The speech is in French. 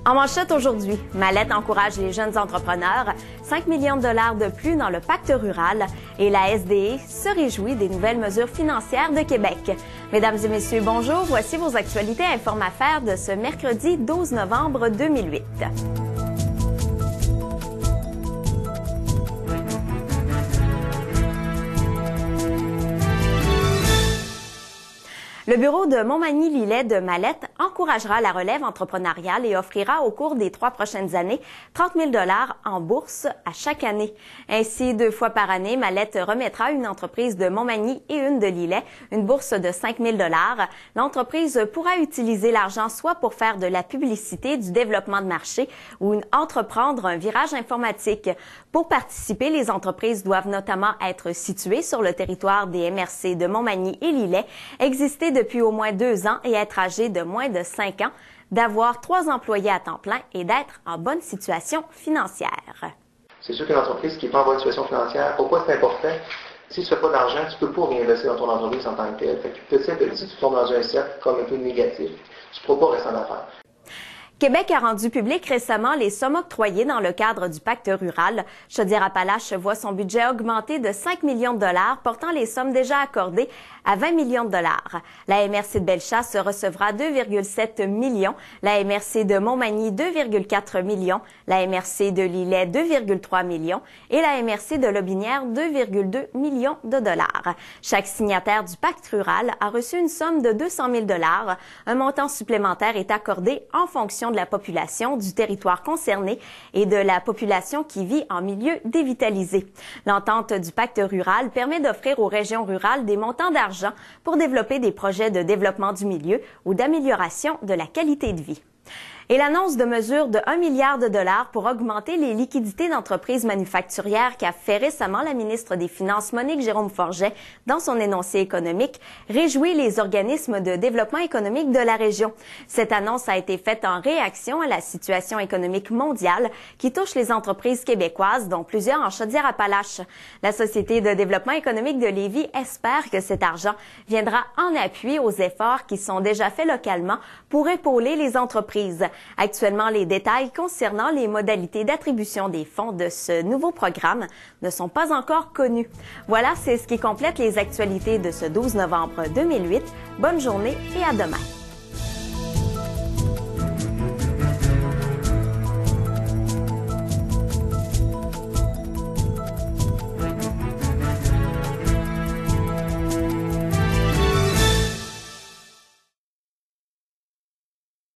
En manchette aujourd'hui, Mallette encourage les jeunes entrepreneurs, 5 millions de dollars de plus dans le pacte rural et la SDE se réjouit des nouvelles mesures financières de Québec. Mesdames et messieurs, bonjour. Voici vos actualités Informe-Affaires de ce mercredi 12 novembre 2008. Le bureau de Montmagny-Lillet de Mallette encouragera la relève entrepreneuriale et offrira au cours des 3 prochaines années 30 000 $ en bourse à chaque année. Ainsi, 2 fois par année, Mallette remettra à une entreprise de Montmagny et une de Lillet une bourse de 5 000 $. L'entreprise pourra utiliser l'argent soit pour faire de la publicité, du développement de marché ou entreprendre un virage informatique. Pour participer, les entreprises doivent notamment être situées sur le territoire des MRC de Montmagny et Lillet, exister depuis au moins 2 ans et être âgé de moins de 5 ans, d'avoir 3 employés à temps plein et d'être en bonne situation financière. C'est sûr qu'une entreprise qui n'est pas en bonne situation financière, pourquoi c'est important? Si tu ne fais pas d'argent, tu ne peux pas réinvestir dans ton entreprise en tant que tel. Fait que petit à petit, tu tombes dans un cercle comme un peu négatif. Tu ne pourras pas rester en affaires. Québec a rendu public récemment les sommes octroyées dans le cadre du pacte rural. Chaudière-Appalaches voit son budget augmenter de 5 millions de $, portant les sommes déjà accordées à 20 millions de $. La MRC de Bellechasse recevra 2,7 millions, la MRC de Montmagny 2,4 millions, la MRC de Lillet 2,3 millions et la MRC de Lotbinière 2,2 millions de $. Chaque signataire du pacte rural a reçu une somme de 200 000 $. Un montant supplémentaire est accordé en fonction de la population du territoire concerné et de la population qui vit en milieu dévitalisé. L'entente du pacte rural permet d'offrir aux régions rurales des montants d'argent pour développer des projets de développement du milieu ou d'amélioration de la qualité de vie. Et l'annonce de mesures de 1 milliard de $ pour augmenter les liquidités d'entreprises manufacturières qu'a fait récemment la ministre des Finances Monique Jérôme-Forget dans son énoncé économique réjouit les organismes de développement économique de la région. Cette annonce a été faite en réaction à la situation économique mondiale qui touche les entreprises québécoises, dont plusieurs en Chaudière-Appalaches. La Société de développement économique de Lévis espère que cet argent viendra en appui aux efforts qui sont déjà faits localement pour épauler les entreprises. Actuellement, les détails concernant les modalités d'attribution des fonds de ce nouveau programme ne sont pas encore connus. Voilà, c'est ce qui complète les actualités de ce 12 novembre 2008. Bonne journée et à demain.